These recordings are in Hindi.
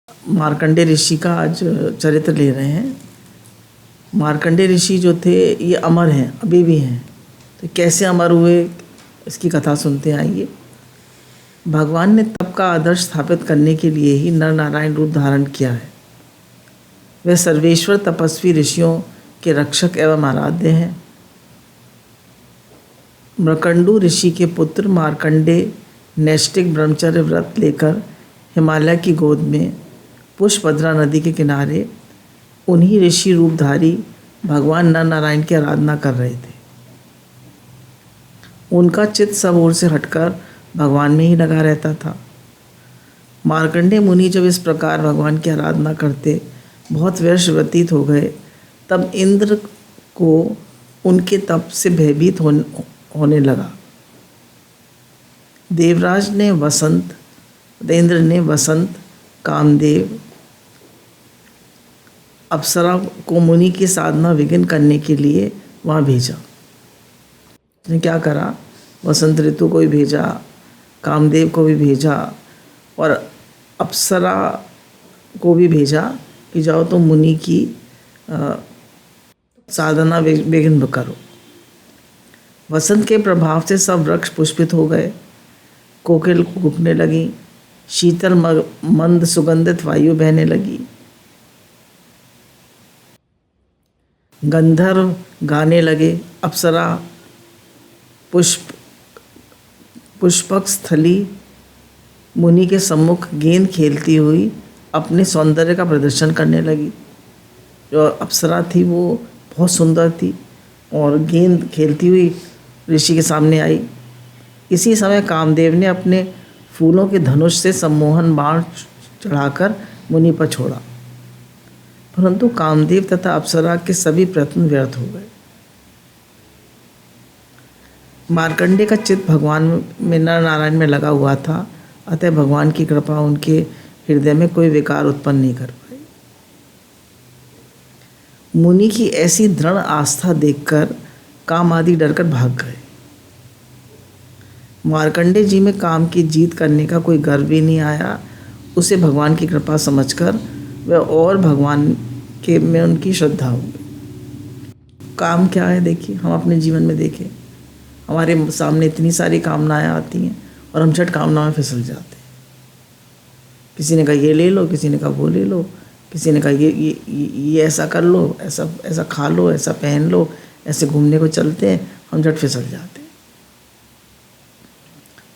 मार्कंडेय ऋषि का आज चरित्र ले रहे हैं। मार्कंडेय ऋषि जो थे ये अमर हैं, अभी भी हैं। तो कैसे अमर हुए इसकी कथा सुनते हैं, आइए। भगवान ने तप का आदर्श स्थापित करने के लिए ही नर नारायण रूप धारण किया है। वे सर्वेश्वर तपस्वी ऋषियों के रक्षक एवं आराध्य हैं। मृकंडू ऋषि के पुत्र मार्कंडेय नैष्ठिक ब्रह्मचर्य व्रत लेकर हिमालय की गोद में पुष्पभद्रा नदी के किनारे उन्हीं ऋषि रूपधारी भगवान नर नारायण की आराधना कर रहे थे। उनका चित्त सब ओर से हटकर भगवान में ही लगा रहता था। मार्कंडेय मुनि जब इस प्रकार भगवान की आराधना करते बहुत वर्ष व्यतीत हो गए, तब इंद्र को उनके तप से भयभीत होने लगा। इंद्र ने वसंत, कामदेव, अप्सरा को मुनि की साधना विघ्न करने के लिए वहाँ भेजा। उसने क्या करा, वसंत ऋतु को भी भेजा, कामदेव को भी भेजा और अप्सरा को भी भेजा कि जाओ तुम मुनि की साधना विघ्न करो। वसंत के प्रभाव से सब वृक्ष पुष्पित हो गए, कोकिल कूकने लगी, शीतल मंद सुगंधित वायु बहने लगी, गंधर्व गाने लगे, अप्सरा पुष्पक स्थली मुनि के सम्मुख गेंद खेलती हुई अपने सौंदर्य का प्रदर्शन करने लगी। जो अप्सरा थी वो बहुत सुंदर थी और गेंद खेलती हुई ऋषि के सामने आई। इसी समय कामदेव ने अपने फूलों के धनुष से सम्मोहन बाण चढ़ाकर मुनि पर छोड़ा, परंतु कामदेव तथा अप्सरा के सभी प्रयत्न व्यर्थ हो गए। मार्कंडेय का चित्त भगवान में नर नारायण में लगा हुआ था, अतः भगवान की कृपा उनके हृदय में कोई विकार उत्पन्न नहीं कर पाई। मुनि की ऐसी दृढ़ आस्था देखकर काम आदि डरकर भाग गए। मार्कंडेय जी में काम की जीत करने का कोई गर्व ही नहीं आया। उसे भगवान की कृपा समझकर वह और भगवान के में उनकी श्रद्धा हो गई। काम क्या है, देखिए हम अपने जीवन में देखें, हमारे सामने इतनी सारी कामनाएं आती हैं और हम झट कामना में फिसल जाते हैं। किसी ने कहा ये ले लो, किसी ने कहा वो ले लो, किसी ने कहा ये ऐसा कर लो, ऐसा खा लो, ऐसा पहन लो, ऐसे घूमने को चलते हैं, हम झट फिसल जाते हैं।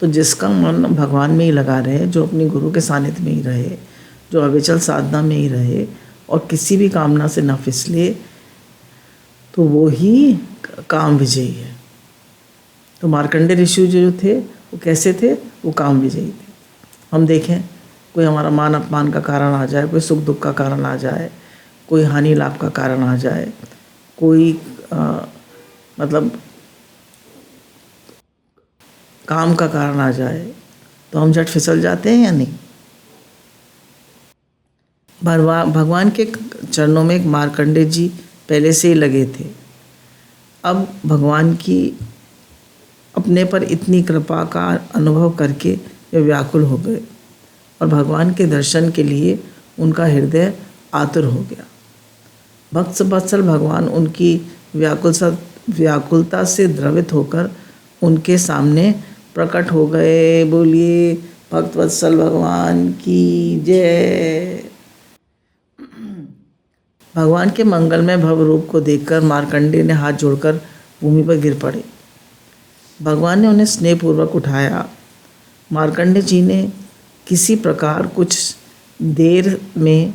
तो जिसका मन भगवान में ही लगा रहे, जो अपनी गुरु के सानिध्य में ही रहे, जो अविचल साधना में ही रहे और किसी भी कामना से न फिसले, तो वो ही काम विजयी है। तो मार्कंडेय ऋषि जो थे वो कैसे थे, वो काम विजयी थे। हम देखें, कोई हमारा मान अपमान का कारण आ जाए, कोई सुख दुख का कारण आ जाए, कोई हानि लाभ का कारण आ जाए, कोई मतलब काम का कारण आ जाए, तो हम झट फिसल जाते हैं या नहीं। भगवान के चरणों में एक मार्कंडेय जी पहले से ही लगे थे। अब भगवान की अपने पर इतनी कृपा का अनुभव करके वे व्याकुल हो गए और भगवान के दर्शन के लिए उनका हृदय आतुर हो गया। भक्त वत्सल भगवान उनकी व्याकुलता से द्रवित होकर उनके सामने प्रकट हो गए। बोलिए भक्त वत्सल भगवान की जय। भगवान के मंगलमय भव रूप को देखकर मार्कंडेय ने हाथ जोड़कर भूमि पर गिर पड़े। भगवान ने उन्हें स्नेहपूर्वक उठाया। मार्कंडेय जी ने किसी प्रकार कुछ देर में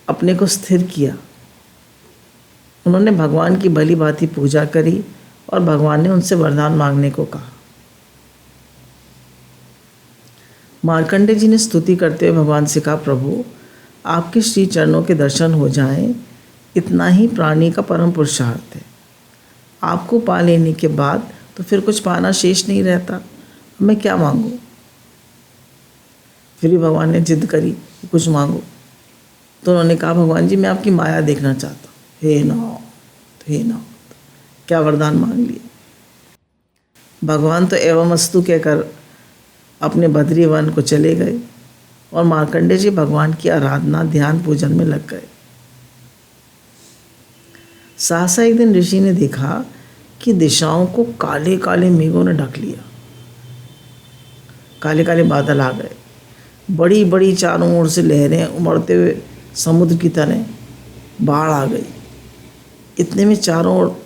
अपने को स्थिर किया। उन्होंने भगवान की भली भांति पूजा करी और भगवान ने उनसे वरदान मांगने को कहा। मार्कंडेय जी ने स्तुति करते हुए भगवान से कहा, प्रभु आपके श्री चरणों के दर्शन हो जाएं, इतना ही प्राणी का परम पुरुषार्थ है। आपको पा लेने के बाद तो फिर कुछ पाना शेष नहीं रहता, मैं क्या मांगूं। फिर भी भगवान ने जिद करी, कुछ मांगो। तो उन्होंने कहा, भगवान जी मैं आपकी माया देखना चाहता हूँ। हे नाथ, हे नाथ, क्या वरदान मांग लिए। भगवान तो एवं अस्तु कहकर अपने बद्री वन को चले गए। और मार्कंडेय जी भगवान की आराधना ध्यान पूजन में लग गए। सहसा एक दिन ऋषि ने देखा कि दिशाओं को काले काले मेघों ने ढक लिया। काले काले बादल आ गए, बड़ी बड़ी चारों ओर से लहरें उमड़ते हुए समुद्र की तरह बाढ़ आ गई। इतने में चारों ओर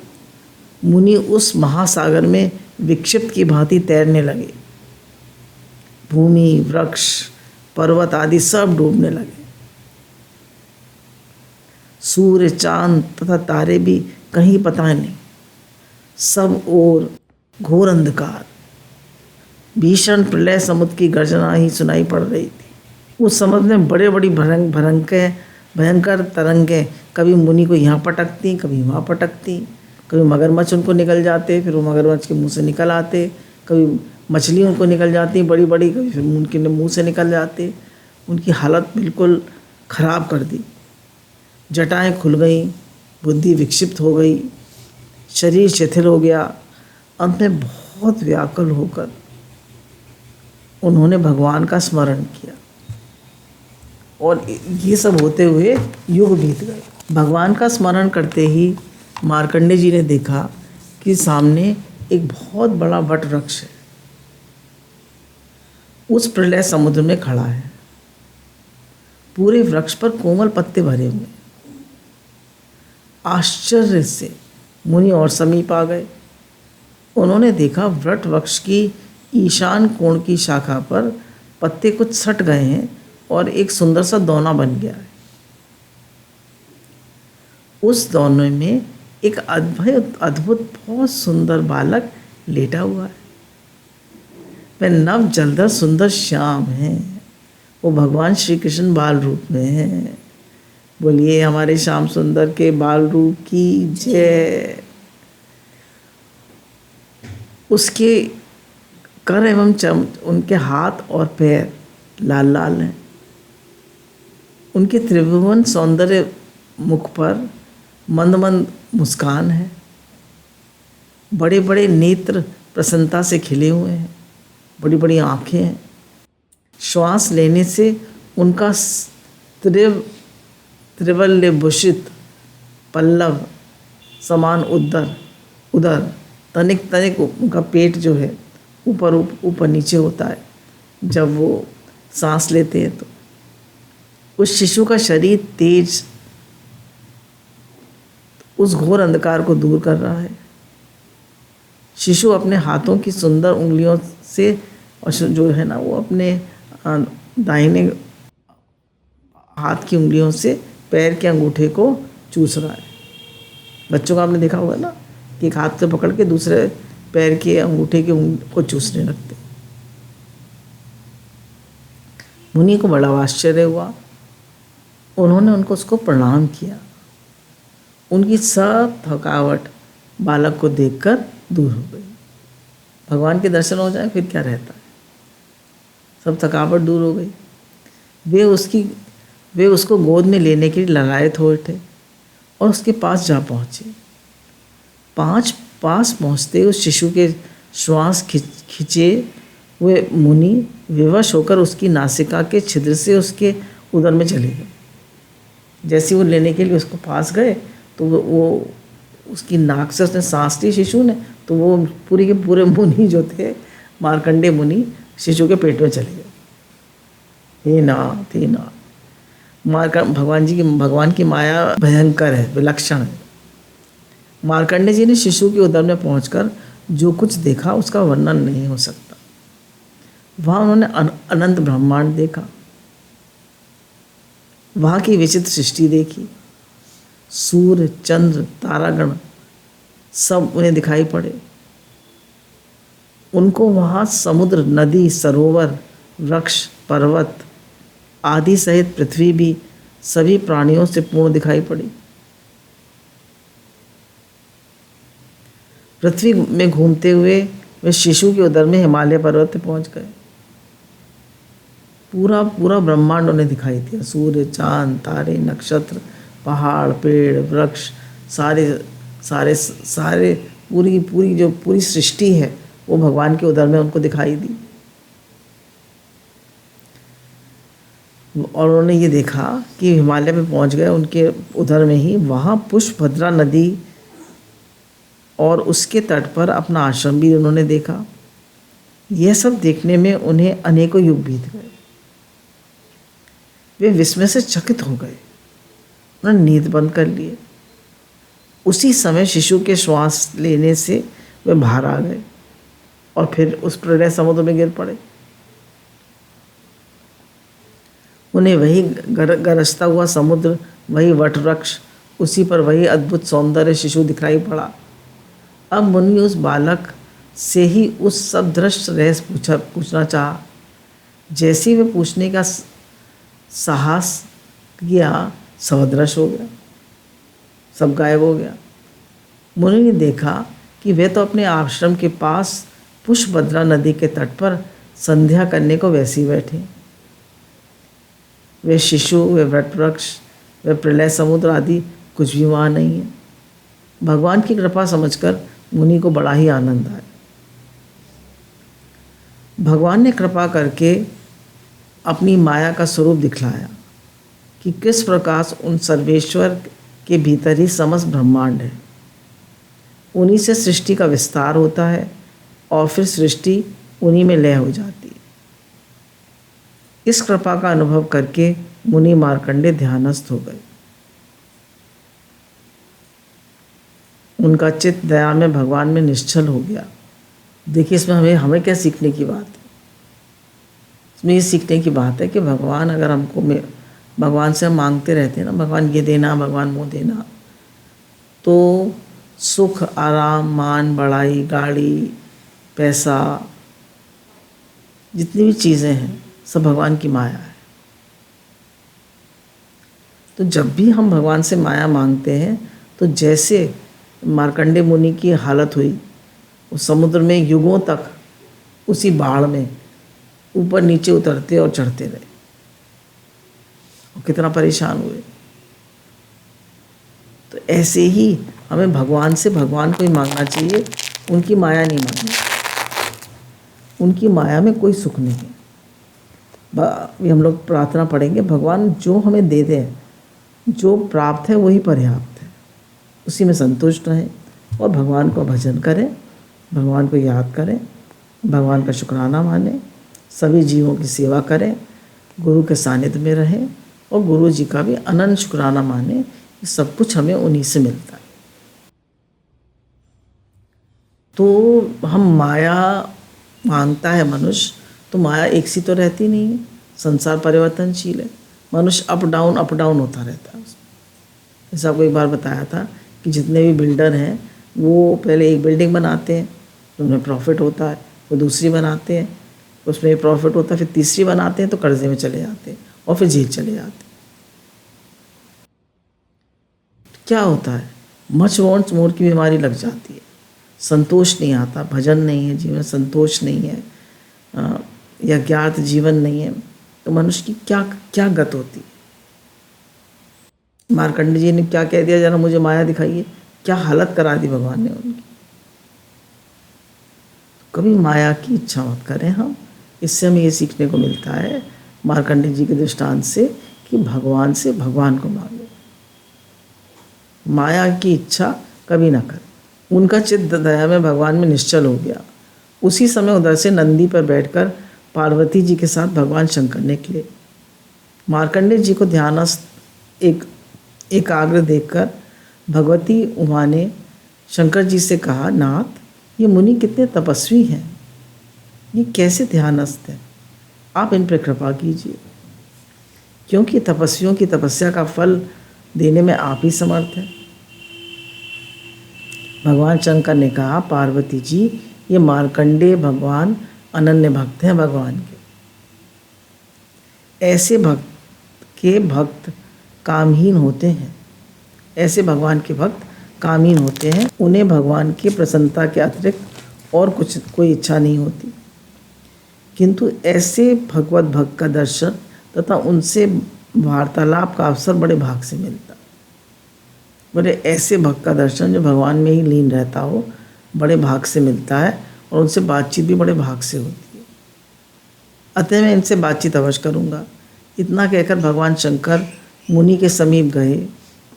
मुनि उस महासागर में विक्षिप्त की भांति तैरने लगे। भूमि, वृक्ष, पर्वत आदि सब डूबने लगे। सूर्य, चांद तथा तारे भी कहीं पता नहीं। सब ओर घोर अंधकार, भीषण प्रलय समुद्र की गर्जना ही सुनाई पड़ रही थी। उस समुद्र में बड़े बड़ी भयंकर तरंगें कभी मुनि को यहाँ पटकती, कभी वहाँ पटकती। कभी मगरमच्छ उनको निकल जाते, फिर वो मगरमच्छ के मुंह से निकल आते। कभी मछली उनको निकल जाती बड़ी बड़ी, कभी फिर उनके मुंह से निकल जाते। उनकी हालत बिल्कुल ख़राब कर दी। जटाएं खुल गईं, बुद्धि विक्षिप्त हो गई, शरीर शिथिल हो गया। अंत में बहुत व्याकुल होकर उन्होंने भगवान का स्मरण किया और ये सब होते हुए युग बीत गए। भगवान का स्मरण करते ही मार्कंडेय जी ने देखा कि सामने एक बहुत बड़ा वट वृक्ष है, उस प्रलय समुद्र में खड़ा है। पूरे वृक्ष पर कोमल पत्ते भरे हुए। आश्चर्य से मुनि और समीप आ गए। उन्होंने देखा वट वृक्ष की ईशान कोण की शाखा पर पत्ते कुछ सट गए हैं और एक सुंदर सा दोना बन गया है। उस दोने में एक अद्भुत बहुत सुंदर बालक लेटा हुआ है। वह नव जलधर सुंदर श्याम है। वो भगवान श्री कृष्ण बाल रूप में है। बोलिए हमारे श्याम सुंदर के बाल रूप की जय। उसके कर एवं उनके हाथ और पैर लाल लाल हैं। उनके त्रिभुवन सौंदर्य मुख पर मंद मंद मुस्कान है। बड़े बड़े नेत्र प्रसन्नता से खिले हुए हैं, बड़ी बड़ी आँखें हैं। श्वास लेने से उनका त्रिवल्यभूषित पल्लव समान उदर तनिक तनिक उनका पेट जो है ऊपर नीचे होता है जब वो सांस लेते हैं। तो उस शिशु का शरीर तेज उस घोर अंधकार को दूर कर रहा है। शिशु अपने हाथों की सुंदर उंगलियों से और जो है ना वो अपने दाहिने हाथ की उंगलियों से पैर के अंगूठे को चूस रहा है। बच्चों को आपने देखा होगा ना कि एक हाथ से पकड़ के दूसरे पैर के अंगूठे के को चूसने लगते। मुनि को बड़ा आश्चर्य हुआ। उन्होंने उसको प्रणाम किया। उनकी सब थकावट बालक को देखकर दूर हो गई। भगवान के दर्शन हो जाए फिर क्या रहता है, सब थकावट दूर हो गई। वे उसको गोद में लेने के लिए ललायत हो उठे और उसके पास जा पहुँचे। पास पहुँचते उस शिशु के श्वास खिंचे हुए मुनि विवश होकर उसकी नासिका के छिद्र से उसके उदर में चले गए। जैसे वो लेने के लिए उसको पास गए तो वो उसकी नाक से उसने सांस ली शिशु ने, तो वो पूरे के पूरे मुनि जो थे मार्कंडेय मुनि शिशु के पेट में चले गए। हे नाथ भगवान की माया भयंकर है, विलक्षण है। मार्कंडेय जी ने शिशु के उदर में पहुंचकर जो कुछ देखा उसका वर्णन नहीं हो सकता। वहाँ उन्होंने अनंत ब्रह्मांड देखा, वहाँ की विचित्र सृष्टि देखी। सूर्य, चंद्र, तारागण सब उन्हें दिखाई पड़े। उनको वहाँ समुद्र, नदी, सरोवर, वृक्ष, पर्वत आदि सहित पृथ्वी भी सभी प्राणियों से पूर्ण दिखाई पड़ी। पृथ्वी में घूमते हुए वे शिशु के उदर में हिमालय पर्वत पे पहुँच गए। पूरा ब्रह्मांड उन्हें दिखाई दिया। सूर्य, चांद, तारे, नक्षत्र, पहाड़, पेड़, वृक्ष सारे पूरी सृष्टि है वो भगवान के उदर में उनको दिखाई दी। और उन्होंने ये देखा कि हिमालय में पहुंच गए, उनके उधर में ही वहाँ पुष्पभद्रा नदी और उसके तट पर अपना आश्रम भी उन्होंने देखा। यह सब देखने में उन्हें अनेकों युग बीत गए। वे विस्मय से चकित हो गए। उन्होंने नींद बंद कर लिए। उसी समय शिशु के श्वास लेने से वे बाहर आ गए और फिर उस प्रलय समुद्र में गिर पड़े। उन्हें वही गरजता हुआ समुद्र, वही वटवृक्ष, उसी पर वही अद्भुत सौंदर्य शिशु दिखाई पड़ा। अब मुनि उस बालक से ही उस सब दृश्य रहस्य पूछना चाहा। जैसे ही वे पूछने का साहस किया, सब अदृश्य हो गया, सब गायब हो गया। मुनि ने देखा कि वे तो अपने आश्रम के पास पुष्पभद्रा नदी के तट पर संध्या करने को वैसे ही बैठे। वे शिशु, वे वटवृक्ष, वे प्रलय समुद्र आदि कुछ भी वहाँ नहीं है। भगवान की कृपा समझकर मुनि को बड़ा ही आनंद आया। भगवान ने कृपा करके अपनी माया का स्वरूप दिखलाया कि किस प्रकार उन सर्वेश्वर के भीतर ही समस्त ब्रह्मांड है। उन्हीं से सृष्टि का विस्तार होता है और फिर सृष्टि उन्हीं में लय हो जाती है। इस कृपा का अनुभव करके मुनि मार्कंडेय ध्यानस्थ हो गए। उनका चित्त दया में भगवान में निश्चल हो गया। देखिए, इसमें हमें क्या सीखने की बात है? इसमें ये सीखने की बात है कि भगवान अगर हमको भगवान से हम मांगते रहते हैं ना, भगवान ये देना, भगवान वो देना, तो सुख, आराम, मान, बड़ाई, गाड़ी, पैसा, जितनी भी चीज़ें हैं सब भगवान की माया है। तो जब भी हम भगवान से माया मांगते हैं तो जैसे मार्कंडेय मुनि की हालत हुई, उस समुद्र में युगों तक उसी बाढ़ में ऊपर नीचे उतरते और चढ़ते रहे और कितना परेशान हुए। तो ऐसे ही हमें भगवान से भगवान को ही मांगना चाहिए, उनकी माया नहीं मांगनी। उनकी माया में कोई सुख नहीं है। हम लोग प्रार्थना पढ़ेंगे, भगवान जो हमें दे दें, जो प्राप्त है वही पर्याप्त है, उसी में संतुष्ट रहें और भगवान का भजन करें, भगवान को याद करें, भगवान का शुक्राना मानें, सभी जीवों की सेवा करें, गुरु के सानिध्य में रहें और गुरु जी का भी अनंत शुक्राना मानें। ये सब कुछ हमें उन्हीं से मिलता है। तो हम माया मांगता है मनुष्य, तो माया एक सी तो रहती नहीं है। संसार परिवर्तनशील है। मनुष्य अप डाउन होता रहता है। जैसा आपको एक बार बताया था कि जितने भी बिल्डर हैं वो पहले एक बिल्डिंग बनाते हैं तो उनमें प्रॉफिट होता है, वो दूसरी बनाते हैं उसमें प्रॉफिट होता है, फिर तीसरी बनाते हैं तो कर्जे में चले जाते हैं और फिर जेल चले जाते हैं। क्या होता है? मच वॉन्ट्स मोर की बीमारी लग जाती है। संतोष नहीं आता, भजन नहीं है, जीवन संतोष नहीं है, या ज्ञात जीवन नहीं है, तो मनुष्य की क्या क्या गत होती है। मार्कंडेय जी ने क्या कह दिया, जरा मुझे माया दिखाइए, क्या हालत करा दी भगवान ने उनकी। कभी माया की इच्छा मत करें हम। इससे हमें ये सीखने को मिलता है मार्कंडेय जी के दृष्टांत से कि भगवान से भगवान को मांगो, माया की इच्छा कभी ना करें। उनका चित्त दया में भगवान में निश्चल हो गया। उसी समय उधर से नंदी पर बैठकर पार्वती जी के साथ भगवान शंकर निकले। मार्कंडेय जी को ध्यानस्थ एकाग्र देखकर भगवती उमा ने शंकर जी से कहा, नाथ, ये मुनि कितने तपस्वी हैं, ये कैसे ध्यानस्थ हैं, आप इन पर कृपा कीजिए, क्योंकि तपस्वियों की तपस्या का फल देने में आप ही समर्थ हैं। भगवान शंकर ने कहा, पार्वती जी, ये मार्कंडेय भगवान अनन्य भक्त हैं भगवान के। ऐसे भक्त कामहीन होते हैं। ऐसे भगवान के भक्त कामहीन होते हैं। उन्हें भगवान की प्रसन्नता के अतिरिक्त और कोई इच्छा नहीं होती। किंतु ऐसे भगवत भक्त का दर्शन तथा उनसे वार्तालाप का अवसर बड़े भाग से मिलता। बड़े ऐसे भक्त का दर्शन जो भगवान में ही लीन रहता हो, बड़े भाग से मिलता है और उनसे बातचीत भी बड़े भाग से होती है। अतः मैं इनसे बातचीत अवश्य करूँगा। इतना कहकर भगवान शंकर मुनि के समीप गए,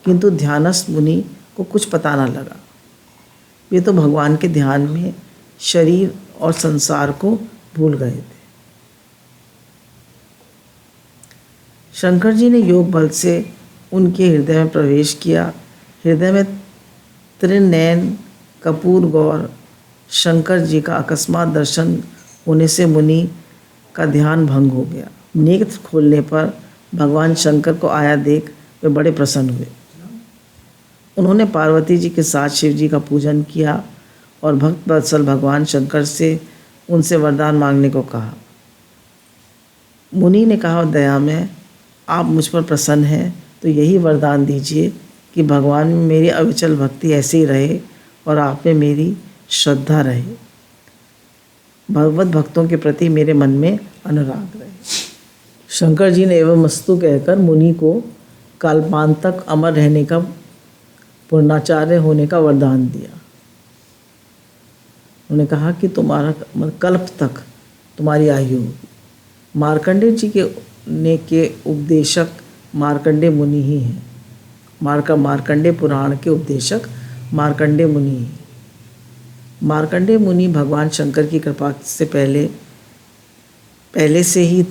किंतु ध्यानस्थ मुनि को कुछ पता न लगा। वे तो भगवान के ध्यान में शरीर और संसार को भूल गए थे। शंकर जी ने योग बल से उनके हृदय में प्रवेश किया। हृदय में त्रिनयन कपूर गौर शंकर जी का अकस्मात दर्शन होने से मुनि का ध्यान भंग हो गया। नेत्र खोलने पर भगवान शंकर को आया देख वे बड़े प्रसन्न हुए। उन्होंने पार्वती जी के साथ शिव जी का पूजन किया और भक्त वत्सल भगवान शंकर से उनसे वरदान मांगने को कहा। मुनि ने कहा, दया में आप मुझ पर प्रसन्न हैं तो यही वरदान दीजिए कि भगवान में मेरी अविचल भक्ति ऐसे ही रहे और आप में मेरी श्रद्धा रहे, भगवत भक्तों के प्रति मेरे मन में अनुराग रहे। शंकर जी ने एवं मस्तु कहकर मुनि को काल्पांत तक अमर रहने का, पूर्णाचार्य होने का वरदान दिया। उन्होंने कहा कि तुम्हारा कल्प तक तुम्हारी आयु होगी। मार्कंडेय जी के उपदेशक मार्कंडेय मुनि ही हैं। मार्कंडेय पुराण के उपदेशक मार्कंडेय मुनि ही। मार्कंडेय मुनि भगवान शंकर की कृपा से पहले से ही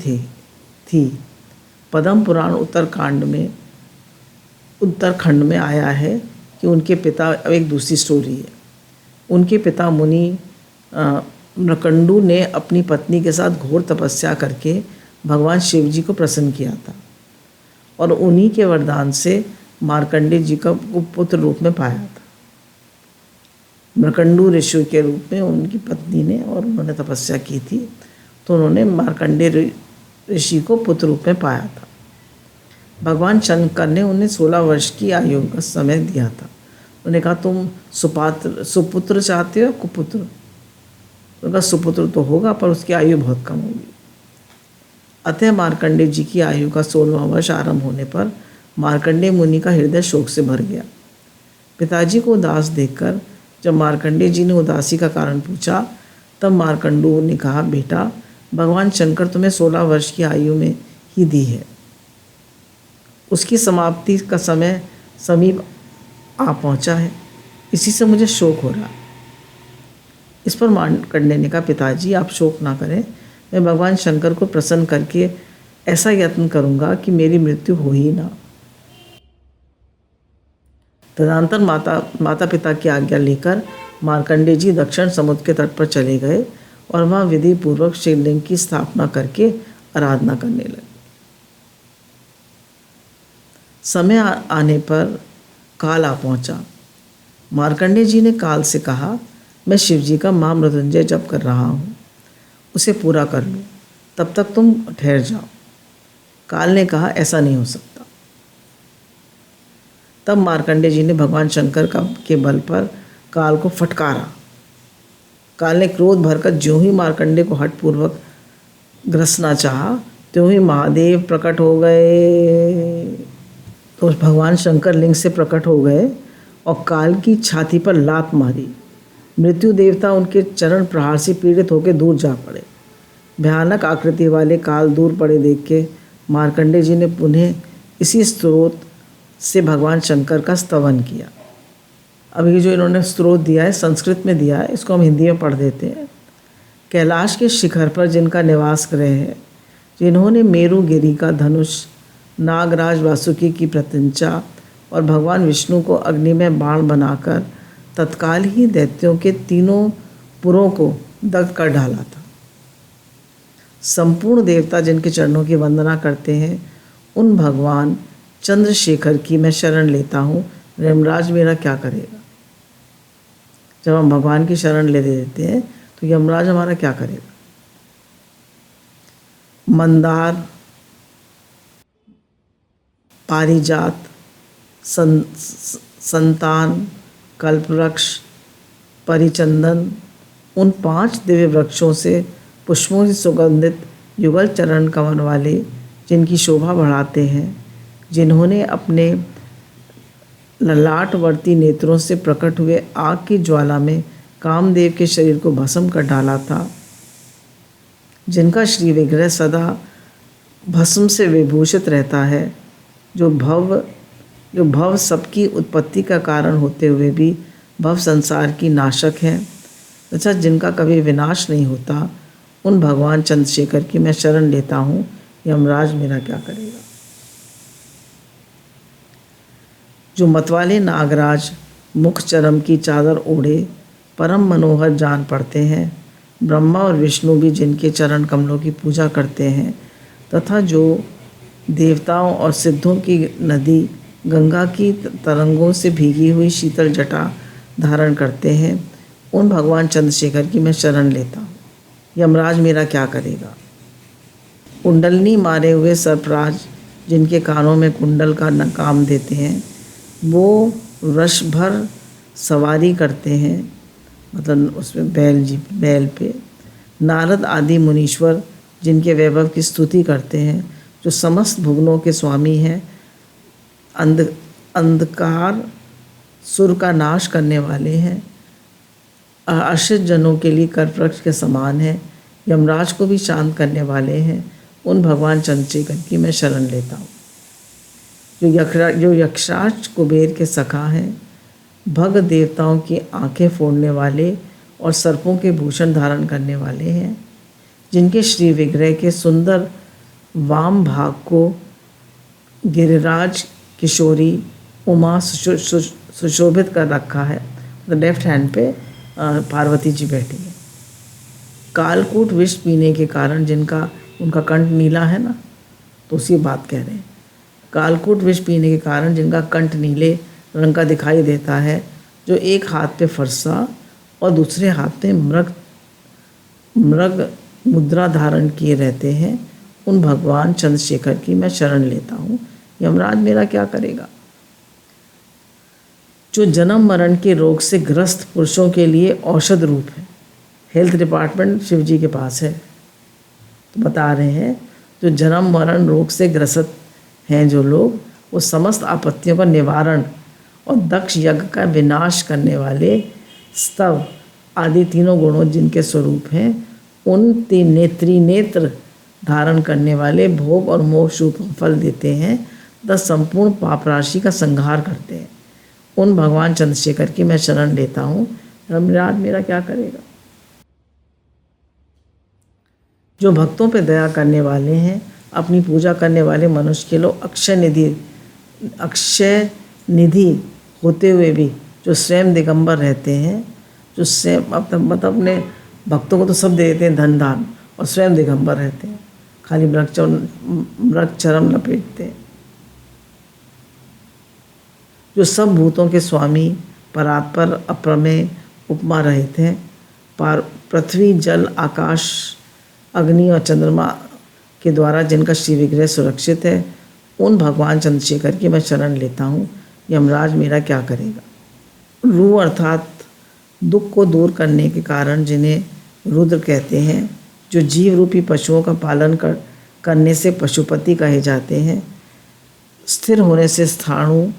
थी। पद्म पुराण उत्तरखंड में आया है कि उनके पिता, अब एक दूसरी स्टोरी है, उनके पिता मुनि मृकंडू ने अपनी पत्नी के साथ घोर तपस्या करके भगवान शिव जी को प्रसन्न किया था और उन्हीं के वरदान से मार्कंडेय जी का पुत्र रूप में पाया था। मृकंडू ऋषि के रूप में उनकी पत्नी ने, और उन्होंने तपस्या की थी, तो उन्होंने मार्कंडेय ऋषि को पुत्र रूप में पाया था। भगवान शंकर ने उन्हें 16 वर्ष की आयु का समय दिया था। उन्होंने कहा, तुम सुपुत्र चाहते हो कुपुत्र? उनका सुपुत्र तो होगा पर उसकी आयु बहुत कम होगी। अतः मार्कंडेय जी की आयु का 16वां वर्ष आरंभ होने पर मार्कंडेय मुनि का हृदय शोक से भर गया। पिताजी को उदास देखकर जब मार्कंडेय जी ने उदासी का कारण पूछा, तब मार्कंडू ने कहा, बेटा, भगवान शंकर तुम्हें 16 वर्ष की आयु में ही दी है। उसकी समाप्ति का समय समीप आ पहुंचा है, इसी से मुझे शोक हो रहा है। इस पर मार्कंडेय ने कहा, पिताजी आप शोक ना करें, मैं भगवान शंकर को प्रसन्न करके ऐसा यत्न करूंगा कि मेरी मृत्यु हो ही ना। तदनंतर माता पिता की आज्ञा लेकर मार्कंडेय जी दक्षिण समुद्र के तट पर चले गए और वहाँ विधि पूर्वक शिवलिंग की स्थापना करके आराधना करने लगे। समय आने पर काल आ पहुँचा। मार्कंडेय जी ने काल से कहा, मैं शिव जी का महामृत्युंजय जप कर रहा हूँ, उसे पूरा कर लो, तब तक तुम ठहर जाओ। काल ने कहा, ऐसा नहीं हो सकता। तब मार्कंडेय जी ने भगवान शंकर के बल पर काल को फटकारा। काल ने क्रोध भरकर ज्यों ही मार्कंडेय को हठपूर्वक ग्रसना चाहा, त्यों ही महादेव प्रकट हो गए। तो भगवान शंकर लिंग से प्रकट हो गए और काल की छाती पर लात मारी। मृत्यु देवता उनके चरण प्रहार से पीड़ित होकर दूर जा पड़े। भयानक आकृति वाले काल दूर पड़े देख के मार्कंडेय जी ने पुनः इसी स्त्रोत से भगवान शंकर का स्तवन किया। अब ये जो इन्होंने स्त्रोत दिया है संस्कृत में दिया है, इसको हम हिंदी में पढ़ देते हैं। कैलाश के शिखर पर जिनका निवास गृह है, जिन्होंने मेरु गिरी का धनुष, नागराज वासुकी की प्रत्यंचा और भगवान विष्णु को अग्नि में बाण बनाकर तत्काल ही दैत्यों के तीनों पुरों को दग्ध कर डाला था। संपूर्ण देवता जिनके चरणों की वंदना करते हैं, उन भगवान चंद्रशेखर की मैं शरण लेता हूँ। यमराज मेरा क्या करेगा? जब हम भगवान की शरण ले लेते हैं तो यमराज हमारा क्या करेगा? मंदार, पारिजात, संतान, कल्पवृक्ष, परिचंदन, उन 5 दिव्य वृक्षों से पुष्पों से सुगंधित युगल चरण कमल वाले, जिनकी शोभा बढ़ाते हैं, जिन्होंने अपने ललाटवर्ती नेत्रों से प्रकट हुए आग की ज्वाला में कामदेव के शरीर को भस्म कर डाला था, जिनका श्री विग्रह सदा भस्म से विभूषित रहता है, जो भव सबकी उत्पत्ति का कारण होते हुए भी भव संसार की नाशक है तथा जिनका कभी विनाश नहीं होता, उन भगवान चंद्रशेखर की मैं शरण लेता हूँ। यमराज मेरा क्या करेगा। जो मतवाले नागराज मुख चरम की चादर ओढ़े परम मनोहर जान पड़ते हैं, ब्रह्मा और विष्णु भी जिनके चरण कमलों की पूजा करते हैं, तथा जो देवताओं और सिद्धों की नदी गंगा की तरंगों से भीगी हुई शीतल जटा धारण करते हैं, उन भगवान चंद्रशेखर की मैं शरण लेता हूँ। यमराज मेरा क्या करेगा। कुंडलनी मारे हुए सर्पराज जिनके कानों में कुंडल का काम देते हैं, वो वर्ष भर सवारी करते हैं, मतलब उसमें बैल पे। नारद आदि मुनीश्वर जिनके वैभव की स्तुति करते हैं, जो समस्त भुवनों के स्वामी हैं, अंधकार सुर का नाश करने वाले हैं, आश्रित जनों के लिए कल्पवृक्ष के समान है, यमराज को भी शांत करने वाले हैं, उन भगवान चंद्रशेखर की मैं शरण लेता हूँ। जो यक्षराज कुबेर के सखा हैं, भग देवताओं की आंखें फोड़ने वाले और सर्पों के भूषण धारण करने वाले हैं, जिनके श्री विग्रह के सुंदर वाम भाग को गिरिराज किशोरी उमा सुशोभित कर रखा है। लेफ्ट हैंड पे पार्वती जी बैठी है। कालकूट विष पीने के कारण जिनका उनका कंठ नीला है ना, तो उसी बात कह रहे हैं। कालकूट विष पीने के कारण जिनका कंठ नीले रंग का दिखाई देता है, जो एक हाथ पे फरसा और दूसरे हाथ में मृग मुद्रा धारण किए रहते हैं, उन भगवान चंद्रशेखर की मैं शरण लेता हूँ। यमराज मेरा क्या करेगा। जो जन्म मरण के रोग से ग्रस्त पुरुषों के लिए औषध रूप है, हेल्थ डिपार्टमेंट शिव जी के पास है। तो बता रहे हैं, जो जन्म मरण रोग से ग्रसित हैं जो लोग, वो समस्त आपत्तियों का निवारण और दक्ष यज्ञ का विनाश करने वाले स्तव आदि तीनों गुणों जिनके स्वरूप हैं, उन त्रिनेत्र धारण करने वाले भोग और मोक्ष रूप फल देते हैं, तथा संपूर्ण पाप राशि का संहार करते हैं, उन भगवान चंद्रशेखर की मैं शरण लेता हूँ। यमराज मेरा क्या करेगा। जो भक्तों पे दया करने वाले हैं, अपनी पूजा करने वाले मनुष्य के लोग अक्षय निधि होते हुए भी जो स्वयं दिगंबर रहते हैं, जो स्वयं मतलब अपने भक्तों को तो सब दे देते हैं धन दान, और स्वयं दिगंबर रहते हैं, खाली मृग चरम लपेटते हैं। जो सब भूतों के स्वामी, परात्पर, अप्रमेय, उपमा रहित हैं, पृथ्वी जल आकाश अग्नि और चंद्रमा के द्वारा जिनका श्री विग्रह सुरक्षित है, उन भगवान चंद्रशेखर की मैं शरण लेता हूँ। यमराज मेरा क्या करेगा। रू अर्थात दुख को दूर करने के कारण जिन्हें रुद्र कहते हैं, जो जीव रूपी पशुओं का पालन करने से पशुपति कहे जाते हैं, स्थिर होने से स्थाणु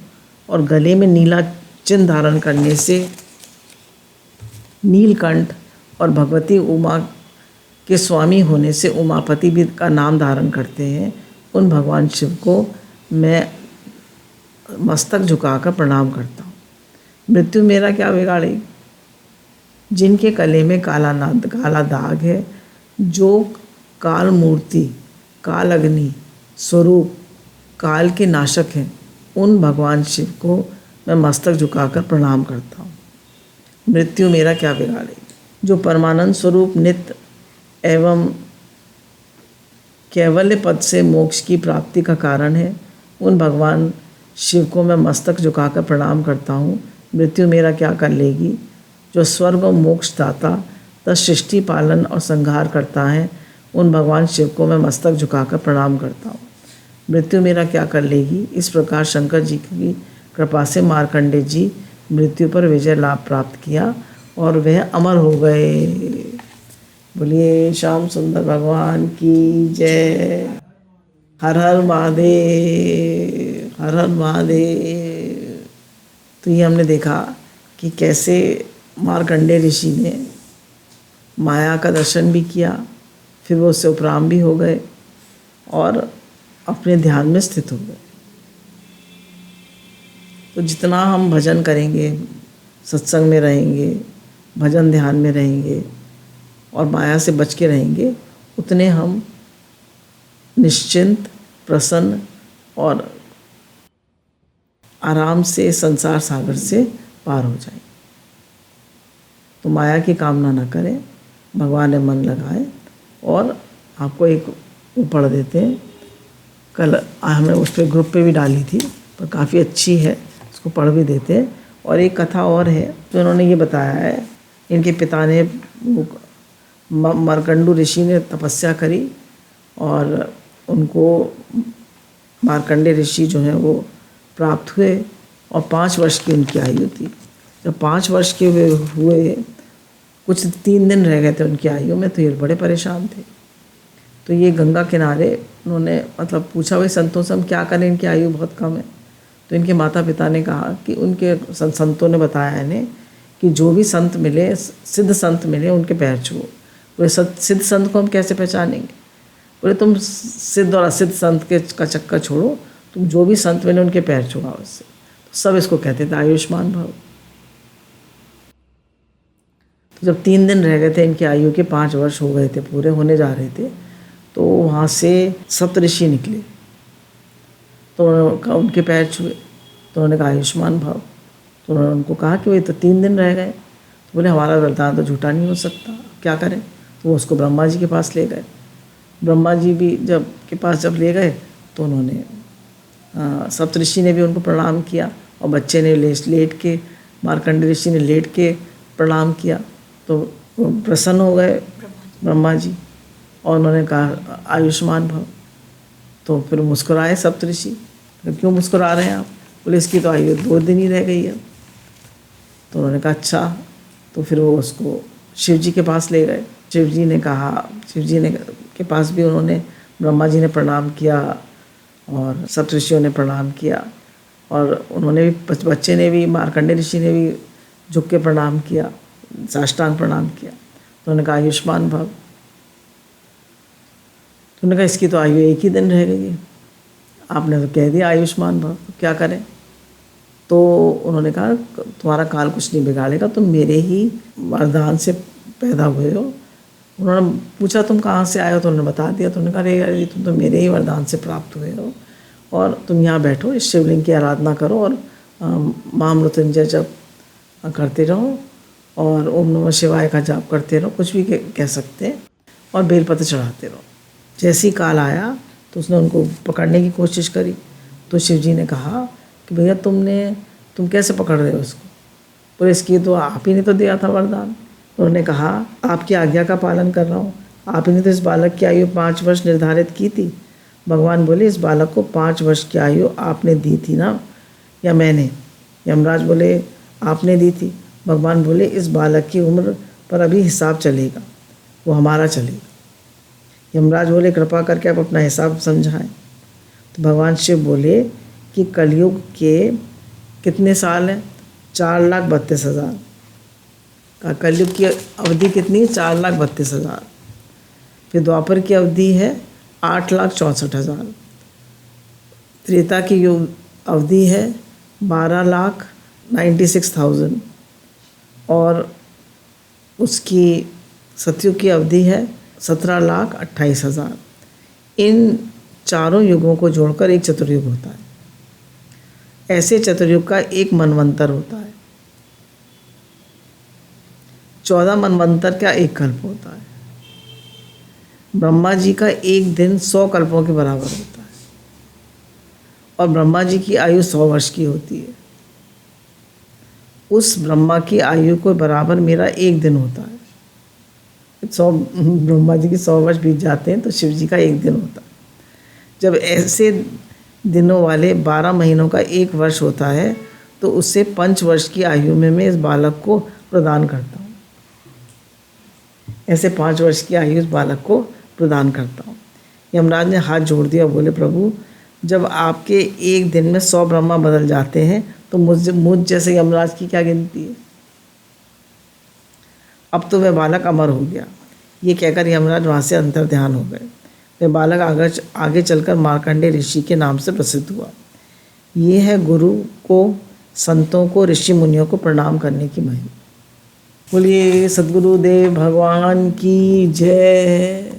और गले में नीला चिन्ह धारण करने से नीलकंठ और भगवती उमा के स्वामी होने से उमापति भी का नाम धारण करते हैं, उन भगवान शिव को मैं मस्तक झुकाकर प्रणाम करता हूँ। मृत्यु मेरा क्या बिगाड़ेगी। जिनके गले में काला दाग है, जो काल मूर्ति, काल अग्नि स्वरूप, काल के नाशक हैं, उन भगवान शिव को मैं मस्तक झुकाकर प्रणाम करता हूँ। मृत्यु मेरा क्या बिगाड़ेगी। जो परमानंद स्वरूप नित्य एवं कैवल्य पद से मोक्ष की प्राप्ति का कारण है, उन भगवान शिव को मैं मस्तक झुकाकर प्रणाम करता हूँ। मृत्यु मेरा क्या कर लेगी। जो स्वर्ग और मोक्ष दाता तथा सृष्टि पालन और संहार करता है, उन भगवान शिव को मैं मस्तक झुकाकर प्रणाम करता हूँ। मृत्यु मेरा क्या कर लेगी। इस प्रकार शंकर जी की कृपा से मार्कंडेय जी मृत्यु पर विजय लाभ प्राप्त किया और वह अमर हो गए। बोलिए श्याम सुंदर भगवान की जय। हर हर महादेव, हर हर महादेव। तो ये हमने देखा कि कैसे मार्कंडेय ऋषि ने माया का दर्शन भी किया, फिर वो उससे उपराम भी हो गए और अपने ध्यान में स्थित हो गए। तो जितना हम भजन करेंगे, सत्संग में रहेंगे, भजन ध्यान में रहेंगे और माया से बच के रहेंगे, उतने हम निश्चिंत, प्रसन्न और आराम से संसार सागर से पार हो जाएंगे। तो माया की कामना न करें, भगवान में मन लगाएं। और आपको एक वो पढ़ देते हैं, कल हमने उस पर ग्रुप पे भी डाली थी, पर काफ़ी अच्छी है, उसको पढ़ भी देते हैं। और एक कथा और है, तो इन्होंने ये बताया है, इनके पिता ने मार्कंडू ऋषि ने तपस्या करी और उनको मार्कंडे ऋषि जो हैं वो प्राप्त हुए और 5 वर्ष की उनकी आयु थी। जब 5 वर्ष के हुए, कुछ 3 दिन रह गए थे उनकी आयु में, तो ये बड़े परेशान थे। तो ये गंगा किनारे उन्होंने मतलब पूछा, भाई संतों से हम क्या करें, इनकी आयु बहुत कम है। तो इनके माता पिता ने कहा कि उनके संतों ने बताया इन्हें कि जो भी संत मिले, सिद्ध संत मिले, उनके पैर छुओ। बोले सिद्ध संत को हम कैसे पहचानेंगे? बोले तुम सिद्ध और असिद्ध संत का चक्कर छोड़ो, तुम जो भी संत मिले उनके पैर छुआओ उससे। तो सब इसको कहते थे आयुष्मान भव। तो जब 3 दिन रह गए थे इनकी आयु के, 5 वर्ष हो गए थे, पूरे होने जा रहे थे, तो वहाँ से सप्तऋषि निकले। तो उनके पैर छुए, तो उन्होंने कहा आयुष्मान भव। तो उन्होंने उनको कहा कि वही तो 3 दिन रह गए। तो बोले हमारा वरदान तो झूठा नहीं हो सकता, क्या करें? तो वो उसको ब्रह्मा जी के पास ले गए। ब्रह्मा जी भी जब ले गए, तो उन्होंने सप्तऋषि ने भी उनको प्रणाम किया और बच्चे ने लेट के, मार्कंडेय ऋषि ने लेट के प्रणाम किया। तो वो प्रसन्न हो गए ब्रह्मा जी और उन्होंने कहा आयुष्मान भव। तो फिर मुस्कुराए सप्तऋषि, क्यों मुस्कुरा रहे हैं आप? बोले इसकी तो आयु 2 दिन ही रह गई है। तो उन्होंने कहा अच्छा। तो फिर वो उसको शिव जी के पास ले गए। शिव जी ने के पास भी उन्होंने, ब्रह्मा जी ने प्रणाम किया और सप्तऋषियों ने प्रणाम किया और उन्होंने भी, बच्चे ने भी, मार्कंडेय ऋषि ने भी झुक के प्रणाम किया, साष्टांग प्रणाम किया। तो उन्होंने कहा आयुष्मान भव। तो उन्होंने कहा इसकी तो आयु 1 ही दिन रह गई है, आपने तो कह दिया आयुष्मान भव, तो क्या करें? तो उन्होंने कहा तुम्हारा काल कुछ नहीं बिगाड़ेगा, तुम मेरे ही वरदान से पैदा हुए हो। उन्होंने पूछा तुम कहाँ से आए हो? तो उन्होंने बता दिया। तो उन्होंने कहा अरे तुम तो मेरे ही वरदान से प्राप्त हुए हो और तुम यहाँ बैठो, इस शिवलिंग की आराधना करो और महामृत्युंजय जप करते रहो और ओम नमः शिवाय का जाप करते रहो, कुछ भी कह सकते हैं, और बेलपत्र चढ़ाते रहो। जैसे ही काल आया तो उसने उनको पकड़ने की कोशिश करी। तो शिव जी ने कहा कि भैया तुम कैसे पकड़ रहे हो इसको? बोले इसकी तो आप ही ने तो दिया था वरदान। उन्होंने कहा आपकी आज्ञा का पालन कर रहा हूँ, आप ही ने तो इस बालक की आयु 5 वर्ष निर्धारित की थी। भगवान बोले इस बालक को 5 वर्ष की आयु आपने दी थी ना, या मैंने? यमराज बोले आपने दी थी। भगवान बोले इस बालक की उम्र पर अभी हिसाब चलेगा, वो हमारा चलेगा। यमराज बोले कृपा करके आप अपना हिसाब समझाएं। तो भगवान शिव बोले कि कलयुग के कितने साल हैं? 4,32,000 का कलयुग की अवधि कितनी है? 4,32,000। फिर द्वापर की अवधि है 8,64,000। त्रेता की अवधि है 12,96,000 और उसकी सतयुग की अवधि है 17,28,000। इन चारों युगों को जोड़कर एक चतुर्युग होता है। ऐसे चतुर्युग का एक मनवंतर होता है। 14 मनवंतर का एक कल्प होता है। ब्रह्मा जी का एक दिन 100 कल्पों के बराबर होता है और ब्रह्मा जी की आयु 100 वर्ष की होती है। उस ब्रह्मा की आयु को बराबर मेरा एक दिन होता है। 100 ब्रह्मा जी के 100 वर्ष बीत जाते हैं तो शिव जी का एक दिन होता है। जब ऐसे दिनों वाले 12 महीनों का एक वर्ष होता है तो उससे 5 वर्ष की आयु में मैं इस बालक को प्रदान करता हूँ। ऐसे 5 वर्ष की आयु इस बालक को प्रदान करता हूँ। यमराज ने हाथ जोड़ दिया, बोले प्रभु जब आपके एक दिन में 100 ब्रह्मा बदल जाते हैं तो मुझ जैसे यमराज की क्या गिनती है। अब तो वह बालक अमर हो गया। ये कहकर यमराज वहाँ से अंतर्ध्यान हो गए। वह बालक आगे चलकर मार्कंडेय ऋषि के नाम से प्रसिद्ध हुआ। ये है गुरु को, संतों को, ऋषि मुनियों को प्रणाम करने की महिमा। बोलिए सद्गुरुदेव भगवान की जय।